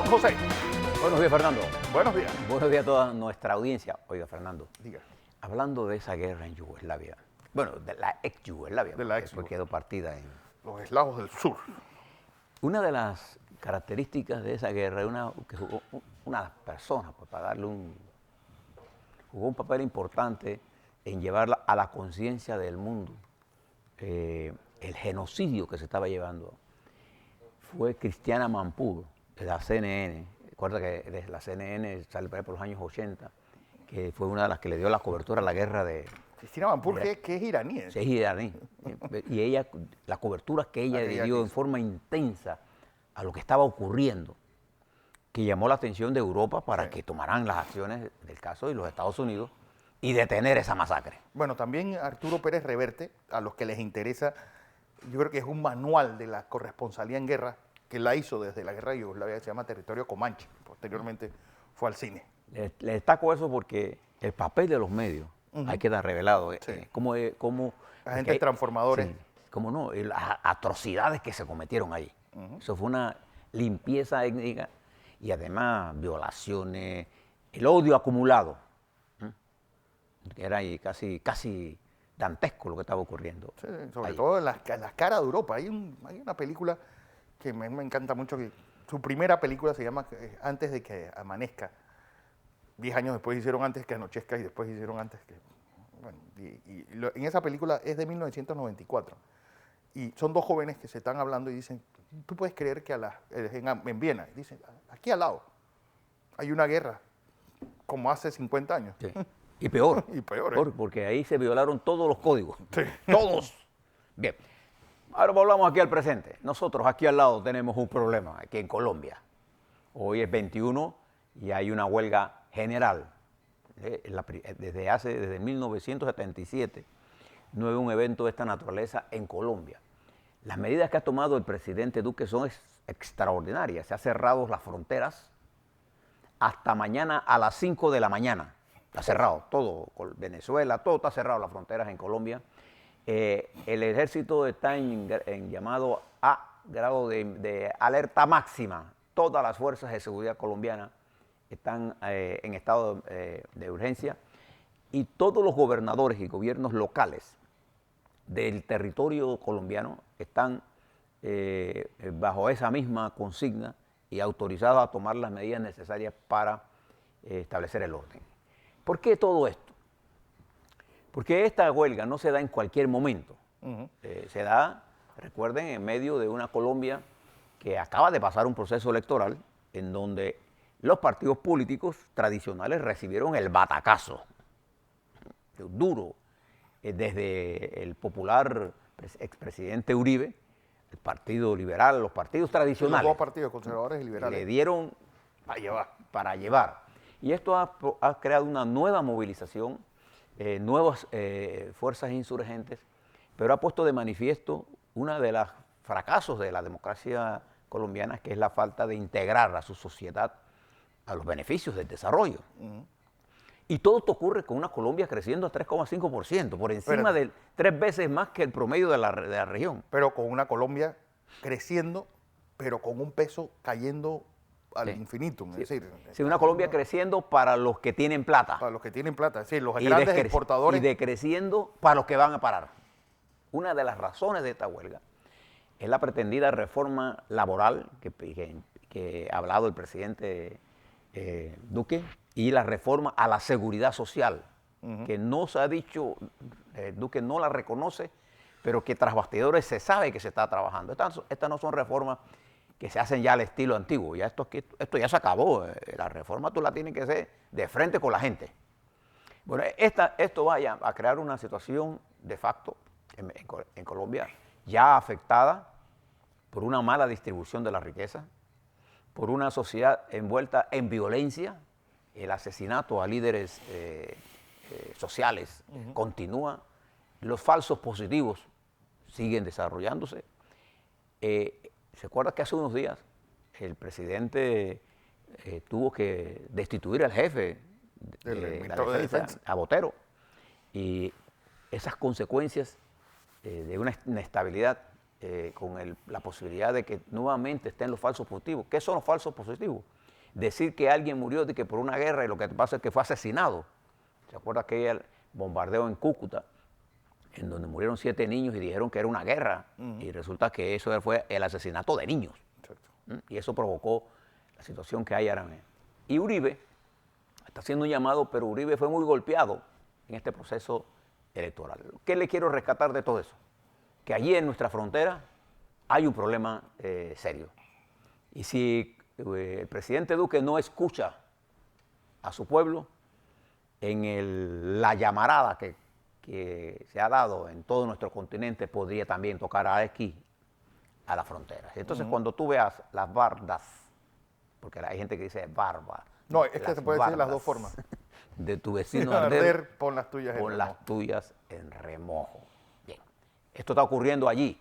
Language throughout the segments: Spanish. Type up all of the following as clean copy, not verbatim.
José. Buenos días, Fernando. Buenos días. Buenos días a toda nuestra audiencia. Oiga, Fernando, Diga. hablando de esa guerra en Yugoslavia, bueno, de la ex Yugoslavia, De la porque ex después quedó partida en... Los eslavos del sur. Una de las características de esa guerra es que jugó una persona, pues, para darle jugó un papel importante en llevarla a la conciencia del mundo. El genocidio que se estaba llevando fue Cristiana Mampudo, de la CNN. Recuerda que de la CNN sale por los años 80, que fue una de las que le dio la cobertura a la guerra de... Cristina Manpur, que es iraní. Sí, es iraní. Y ella, la cobertura que ella le dio en forma intensa a lo que estaba ocurriendo, que llamó la atención de Europa para que tomaran las acciones del caso y los Estados Unidos y detener esa masacre. Bueno, también Arturo Pérez Reverte, a los que les interesa, yo creo que es un manual de la corresponsalía en guerra, que la hizo desde la guerra de Yugoslavia, que se llama Territorio Comanche. Posteriormente fue al cine. Le destaco eso porque el papel de los medios hay que dar revelado. Como agentes transformadores. Sí, como no, las atrocidades que se cometieron ahí. Eso fue una limpieza étnica y además violaciones, el odio acumulado, que era ahí casi dantesco lo que estaba ocurriendo. Sí, sobre ahí. todo en las caras de Europa. Hay una película que me encanta mucho, que su primera película se llama Antes de que amanezca. 10 años después hicieron Antes que anochezca y después hicieron Antes que... Bueno, en esa película es de 1994. Y son dos jóvenes que se están hablando y dicen, tú puedes creer que en Viena, dicen, aquí al lado hay una guerra, como hace 50 años. Sí. Y peor. Y peor, porque ahí se violaron todos los códigos. Sí. Todos. Bien. Ahora volvamos aquí al presente. Nosotros aquí al lado tenemos un problema, aquí en Colombia. Hoy es 21 y hay una huelga general. Desde 1977 no hay un evento de esta naturaleza en Colombia. Las medidas que ha tomado el presidente Duque son extraordinarias. Se han cerrado las fronteras hasta mañana a las 5 de la mañana. Está cerrado todo, Venezuela, todo está cerrado, las fronteras en Colombia. El ejército está en llamado a grado de alerta máxima. Todas las fuerzas de seguridad colombianas están en estado de urgencia y todos los gobernadores y gobiernos locales del territorio colombiano están bajo esa misma consigna y autorizados a tomar las medidas necesarias para establecer el orden. ¿Por qué todo esto? Porque esta huelga no se da en cualquier momento. Se da, recuerden, en medio de una Colombia que acaba de pasar un proceso electoral en donde los partidos políticos tradicionales recibieron el batacazo duro desde el popular expresidente Uribe, el Partido Liberal, los partidos tradicionales. Los dos partidos, conservadores y liberales. Le dieron para llevar. Y esto ha creado una nueva movilización, nuevas fuerzas insurgentes, pero ha puesto de manifiesto uno de los fracasos de la democracia colombiana, que es la falta de integrar a su sociedad a los beneficios del desarrollo. Y todo esto ocurre con una Colombia creciendo a 3,5%, por encima de 3 veces más que el promedio de la región. Pero con una Colombia creciendo, pero con un peso cayendo al infinito. Sí. Es decir, sí, una Colombia creciendo para los que tienen plata. Para los que tienen plata, es decir, los grandes exportadores. Y decreciendo para los que van a parar. Una de las razones de esta huelga es la pretendida reforma laboral que ha hablado el presidente Duque, y la reforma a la seguridad social, que no se ha dicho, Duque no la reconoce, pero que tras bastidores se sabe que se está trabajando. Estas no son reformas que se hacen ya al estilo antiguo, ya esto ya se acabó, la reforma tú la tienes que hacer de frente con la gente. Bueno, esto va a crear una situación de facto en Colombia ya afectada por una mala distribución de la riqueza, por una sociedad envuelta en violencia. El asesinato a líderes sociales continúa, los falsos positivos siguen desarrollándose. ¿Se acuerda que hace unos días el presidente tuvo que destituir al jefe de la defensa, a Botero? Y esas consecuencias de una inestabilidad con la posibilidad de que nuevamente estén los falsos positivos. ¿Qué son los falsos positivos? decir que alguien murió de que por una guerra y lo que pasa es que fue asesinado. ¿Se acuerda aquel bombardeo en Cúcuta, en donde murieron 7 niños y dijeron que era una guerra? Y resulta que eso fue el asesinato de niños. Exacto. Y eso provocó la situación que hay ahora mismo. Y Uribe está haciendo un llamado, pero Uribe fue muy golpeado en este proceso electoral. ¿Qué le quiero rescatar de todo eso? Que allí en nuestra frontera hay un problema serio. Y si el presidente Duque no escucha a su pueblo, en la llamarada que se ha dado en todo nuestro continente podría también tocar aquí, a la frontera. Entonces, cuando tú veas las bardas, porque hay gente que dice barba. No, es que se puede decir de las dos formas. De tu vecino arder, pon las tuyas en pon remojo. las tuyas en remojo. Bien, esto está ocurriendo allí.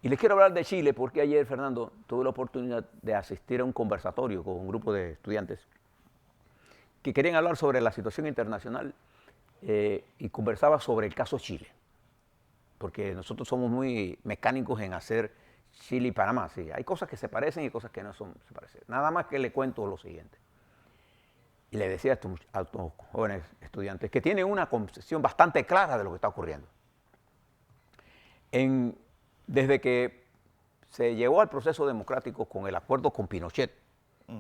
Y les quiero hablar de Chile porque ayer, Fernando, tuve la oportunidad de asistir a un conversatorio con un grupo de estudiantes que querían hablar sobre la situación internacional y conversaba sobre el caso Chile. Porque nosotros somos muy mecánicos en hacer Chile y Panamá. Sí, hay cosas que se parecen y cosas que no se parecen. Nada más que le cuento lo siguiente. Y le decía a estos jóvenes estudiantes que tienen una concepción bastante clara de lo que está ocurriendo. Desde que se llegó al proceso democrático con el acuerdo con Pinochet,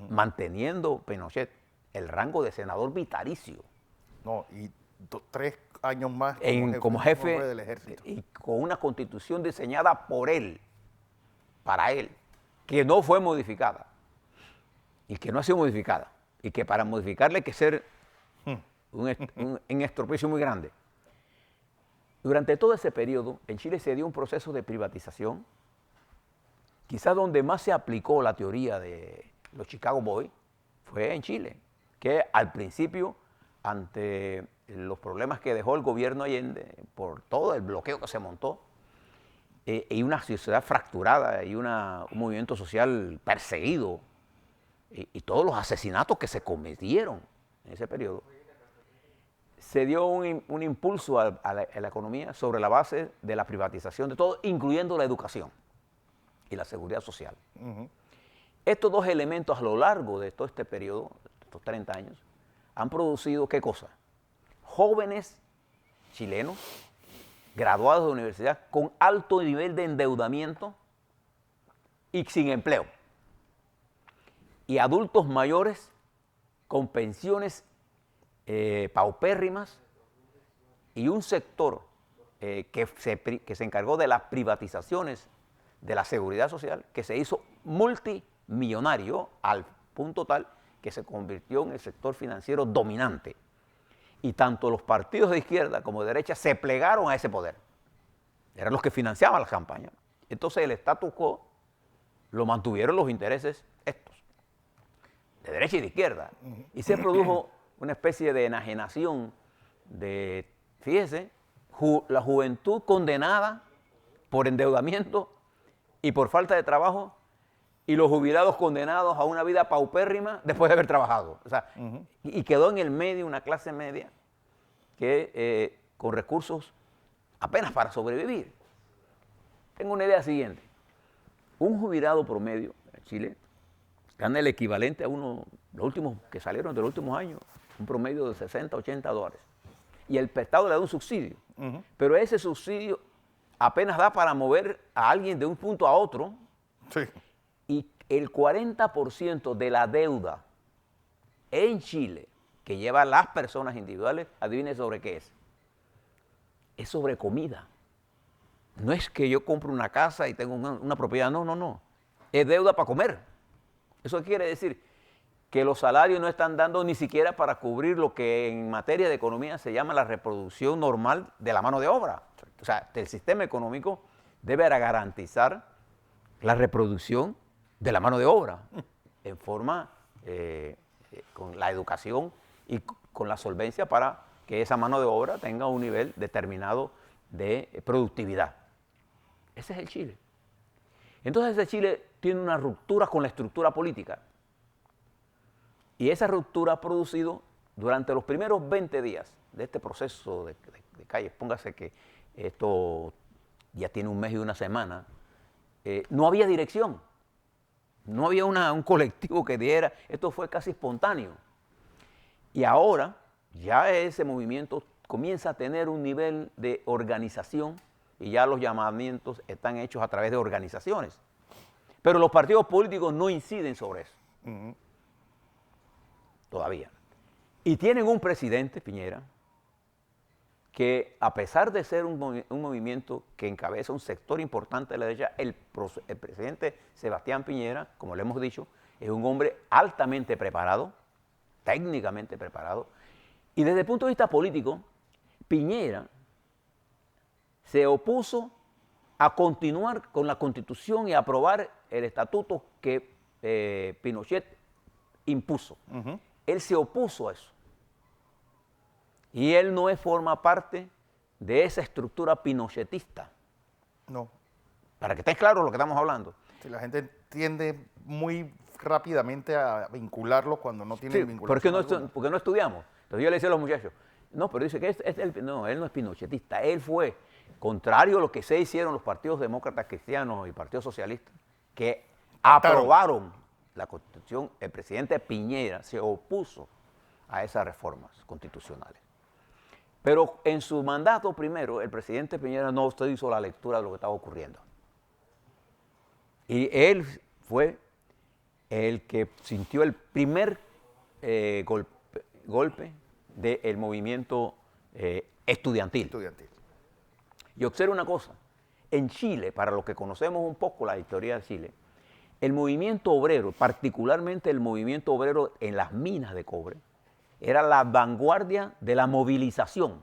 manteniendo Pinochet el rango de senador vitalicio. No, y 3 años más como jefe del ejército. Y con una constitución diseñada por él, para él, que no fue modificada y que no ha sido modificada y que para modificarle hay que ser un estropicio muy grande. Durante todo ese periodo, en Chile se dio un proceso de privatización, quizás donde más se aplicó la teoría de los Chicago Boys fue en Chile, que al principio, ante los problemas que dejó el gobierno Allende por todo el bloqueo que se montó, y una sociedad fracturada y un movimiento social perseguido, y todos los asesinatos que se cometieron en ese periodo, se dio un impulso a la economía sobre la base de la privatización de todo, incluyendo la educación y la seguridad social. Estos dos elementos a lo largo de todo este periodo, estos 30 años, han producido ¿qué cosa? Jóvenes chilenos graduados de universidad con alto nivel de endeudamiento y sin empleo. Y adultos mayores con pensiones paupérrimas y un sector que se encargó de las privatizaciones de la seguridad social, que se hizo multimillonario al punto tal que se convirtió en el sector financiero dominante. Y tanto los partidos de izquierda como de derecha se plegaron a ese poder. Eran los que financiaban las campañas. Entonces el status quo lo mantuvieron los intereses estos, de derecha y de izquierda. Y se produjo una especie de enajenación de, fíjese, la juventud condenada por endeudamiento y por falta de trabajo, y los jubilados condenados a una vida paupérrima después de haber trabajado. O sea, y quedó en el medio una clase media que con recursos apenas para sobrevivir. Tengo una idea siguiente. Un jubilado promedio en Chile gana el equivalente a los últimos que salieron de los últimos años, un promedio de 60, 80 dólares. Y el Estado le da un subsidio. Pero ese subsidio apenas da para mover a alguien de un punto a otro. Sí. Y el 40% de la deuda en Chile que llevan las personas individuales, adivine sobre qué es. Es sobre comida. No es que yo compro una casa y tengo una propiedad, no. Es deuda para comer. Eso quiere decir que los salarios no están dando ni siquiera para cubrir lo que en materia de economía se llama la reproducción normal de la mano de obra. O sea, el sistema económico debe garantizar la reproducción de la mano de obra en forma con la educación y con la solvencia para que esa mano de obra tenga un nivel determinado de productividad. Ese es el Chile. Entonces ese Chile tiene una ruptura con la estructura política. Y esa ruptura ha producido durante los primeros 20 días de este proceso de calles, póngase que esto ya tiene un mes y una semana, no había dirección. No había un colectivo que diera, esto fue casi espontáneo. Y ahora ya ese movimiento comienza a tener un nivel de organización y ya los llamamientos están hechos a través de organizaciones. Pero los partidos políticos no inciden sobre eso. Todavía. Y tienen un presidente, Piñera, que a pesar de ser un movimiento que encabeza un sector importante de la derecha, el presidente Sebastián Piñera, como le hemos dicho, es un hombre altamente preparado, técnicamente preparado, y desde el punto de vista político, Piñera se opuso a continuar con la Constitución y a aprobar el estatuto que Pinochet impuso. Él se opuso a eso. Y él no forma parte de esa estructura pinochetista. No. Para que esté claro lo que estamos hablando. Sí, la gente tiende muy rápidamente a vincularlo cuando no tiene vinculación. Porque no estudiamos. Entonces yo le decía a los muchachos, no, pero dice que no, él no es pinochetista. Él fue, contrario a lo que se hicieron los partidos demócratas cristianos y partidos socialistas, que aprobaron la Constitución. El presidente Piñera se opuso a esas reformas constitucionales. Pero en su mandato primero, el presidente Piñera no hizo la lectura de lo que estaba ocurriendo. Y él fue el que sintió el primer golpe del movimiento estudiantil. Y observa una cosa, en Chile, para los que conocemos un poco la historia de Chile, el movimiento obrero, particularmente el movimiento obrero en las minas de cobre, era la vanguardia de la movilización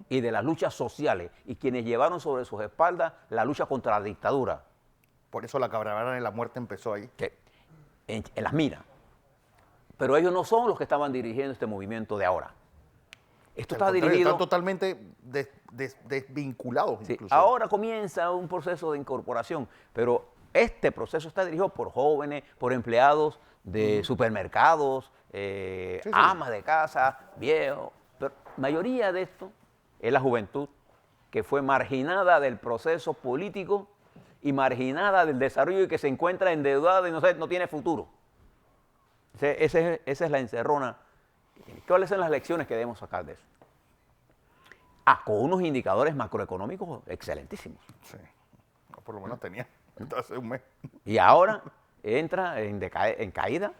y de las luchas sociales, y quienes llevaron sobre sus espaldas la lucha contra la dictadura. Por eso la caravana de la muerte empezó ahí. En las minas. Pero ellos no son los que estaban dirigiendo este movimiento de ahora. Esto está dirigido... Están totalmente desvinculados incluso. Ahora comienza un proceso de incorporación, pero este proceso está dirigido por jóvenes, por empleados de supermercados, amas de casa, viejos. Pero la mayoría de esto es la juventud que fue marginada del proceso político y marginada del desarrollo y que se encuentra endeudada y no tiene futuro. Esa es la encerrona. ¿Cuáles son las lecciones que debemos sacar de eso? Con unos indicadores macroeconómicos excelentísimos. Sí, por lo menos tenía, hace un mes. Y ahora entra en caída.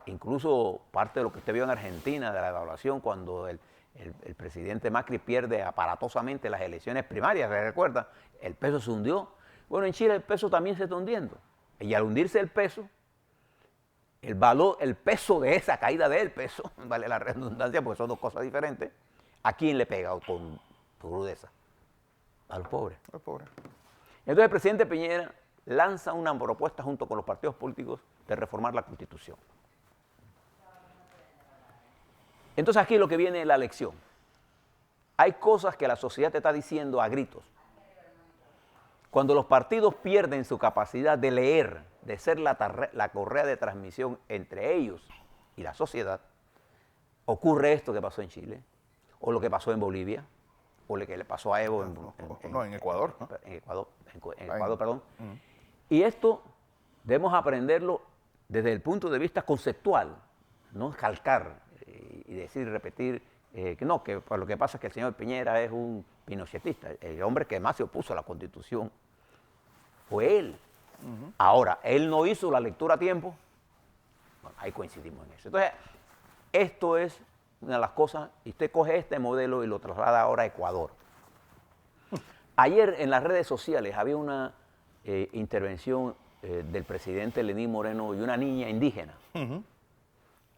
Incluso parte de lo que usted vio en Argentina, de la devaluación, cuando el presidente Macri pierde aparatosamente las elecciones primarias, ¿se recuerda? El peso se hundió. Bueno, en Chile el peso también se está hundiendo. Y al hundirse el peso, el peso de esa caída del peso, vale la redundancia porque son dos cosas diferentes, ¿a quién le pega con crudeza? A los pobres. A los pobres. Entonces el presidente Piñera lanza una propuesta junto con los partidos políticos de reformar la Constitución. Entonces aquí lo que viene es la lección. Hay cosas que la sociedad te está diciendo a gritos. Cuando los partidos pierden su capacidad de leer, de ser la correa de transmisión entre ellos y la sociedad, ocurre esto que pasó en Chile, o lo que pasó en Bolivia, o lo que le pasó a Evo en Ecuador. ¿No? En Ecuador, perdón. Y esto debemos aprenderlo desde el punto de vista conceptual, no calcar y decir, repetir, que no, que lo que pasa es que el señor Piñera es un pinochetista, el hombre que más se opuso a la Constitución fue él. Ahora, él no hizo la lectura a tiempo, bueno, ahí coincidimos en eso. Entonces, esto es una de las cosas, y usted coge este modelo y lo traslada ahora a Ecuador. Ayer en las redes sociales había una intervención del presidente Lenín Moreno y una niña indígena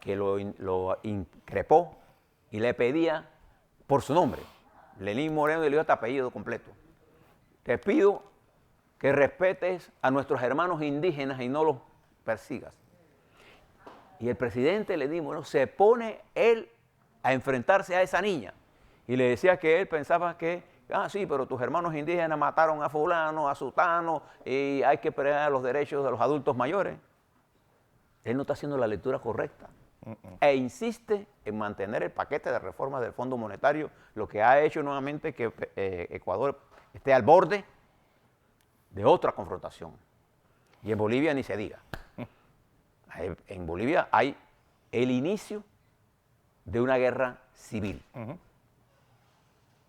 que lo increpó y le pedía por su nombre. Lenín Moreno le dio hasta apellido completo. Te pido que respetes a nuestros hermanos indígenas y no los persigas. Y el presidente Lenín Moreno se pone él a enfrentarse a esa niña y le decía que él pensaba que, sí, pero tus hermanos indígenas mataron a fulano, a sutano, y hay que pelear los derechos de los adultos mayores. Él no está haciendo la lectura correcta. E insiste en mantener el paquete de reformas del Fondo Monetario, lo que ha hecho nuevamente que Ecuador esté al borde de otra confrontación. Y en Bolivia ni se diga. En Bolivia hay el inicio de una guerra civil.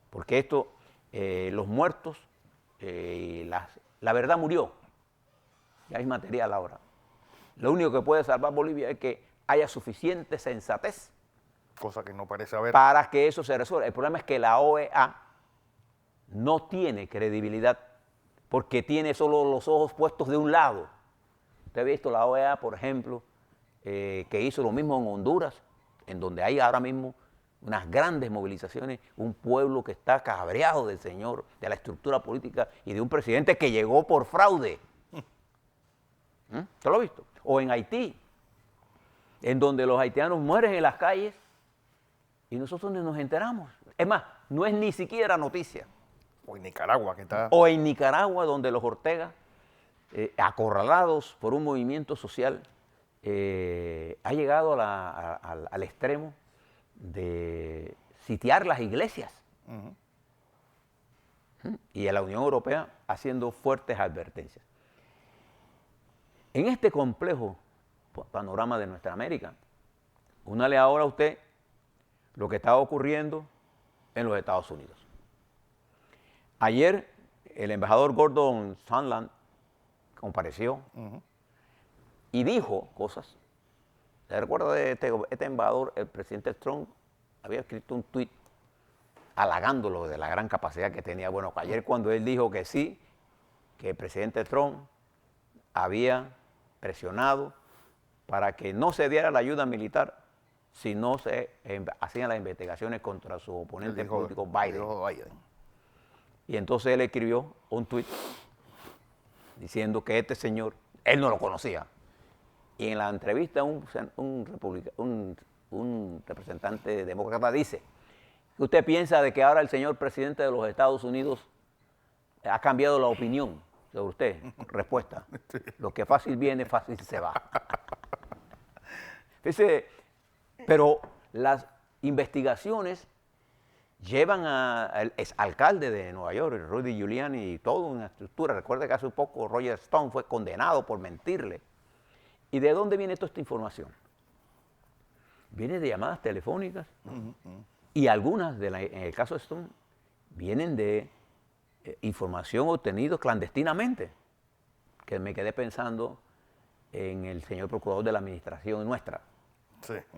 Porque esto, los muertos, la verdad murió. Ya hay material ahora. Lo único que puede salvar Bolivia es que haya suficiente sensatez. Cosa que no parece haber. Para que eso se resuelva. El problema es que la OEA no tiene credibilidad porque tiene solo los ojos puestos de un lado. Usted ha visto la OEA, por ejemplo, que hizo lo mismo en Honduras, en donde hay ahora mismo unas grandes movilizaciones, un pueblo que está cabreado del señor, de la estructura política y de un presidente que llegó por fraude. ¿Usted lo ha visto? O en Haití, en donde los haitianos mueren en las calles y nosotros ni nos enteramos. Es más, no es ni siquiera noticia. O en Nicaragua, que está. O en Nicaragua, donde los Ortega, acorralados por un movimiento social, ha llegado al extremo de sitiar las iglesias. Y a la Unión Europea haciendo fuertes advertencias. En este complejo panorama de nuestra América, únale ahora a usted lo que está ocurriendo en los Estados Unidos. Ayer el embajador Gordon Sondland compareció y dijo cosas. ¿Se recuerda de este embajador? El presidente Trump había escrito un tuit halagándolo de la gran capacidad que tenía. Bueno, ayer cuando él dijo que sí, que el presidente Trump había presionado para que no se diera la ayuda militar si no se hacían las investigaciones contra su oponente político Biden. Y entonces él escribió un tuit diciendo que este señor, él no lo conocía. Y en la entrevista un representante demócrata dice, ¿usted piensa de que ahora el señor presidente de los Estados Unidos ha cambiado la opinión sobre usted? Respuesta, lo que fácil viene, fácil se va. Dice, pero las investigaciones llevan al exalcalde de Nueva York, Rudy Giuliani, y toda una estructura. Recuerda que hace poco Roger Stone fue condenado por mentirle. ¿Y de dónde viene toda esta información? Viene de llamadas telefónicas y algunas, en el caso de Stone, vienen de información obtenida clandestinamente. Que me quedé pensando en el señor procurador de la administración nuestra,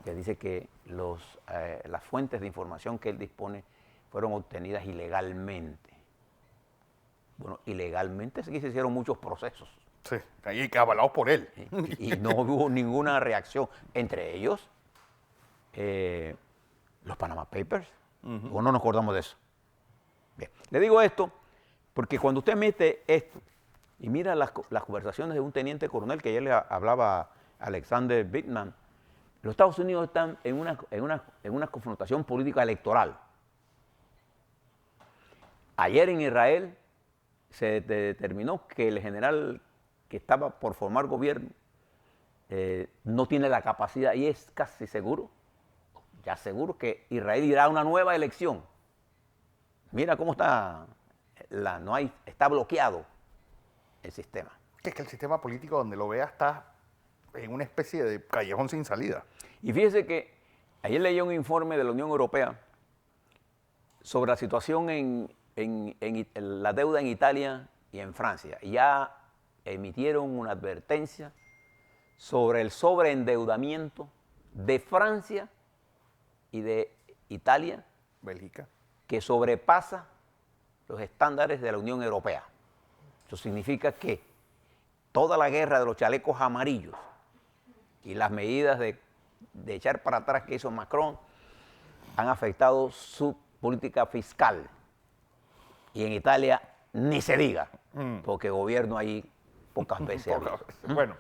que dice que las fuentes de información que él dispone fueron obtenidas ilegalmente. Bueno, ilegalmente sí que se hicieron muchos procesos. Sí, ahí avalados por él. Y no hubo ninguna reacción. Entre ellos, los Panama Papers. ¿O no nos acordamos de eso? Bien, le digo esto porque cuando usted mete esto y mira las conversaciones de un teniente coronel que ayer le hablaba Alexander Bittman, los Estados Unidos están en una confrontación política electoral. Ayer en Israel se determinó que el general que estaba por formar gobierno no tiene la capacidad y es casi seguro, ya seguro que Israel irá a una nueva elección. Mira cómo está, está bloqueado el sistema. Es que el sistema político donde lo vea está en una especie de callejón sin salida. Y fíjese que ayer leí un informe de la Unión Europea sobre la situación en la deuda en Italia y en Francia. Ya emitieron una advertencia sobre el sobreendeudamiento de Francia y de Italia, Bélgica, que sobrepasa los estándares de la Unión Europea. Eso significa que toda la guerra de los chalecos amarillos y las medidas de echar para atrás que hizo Macron han afectado su política fiscal. Y en Italia ni se diga, porque gobierno ahí pocas veces. Bueno.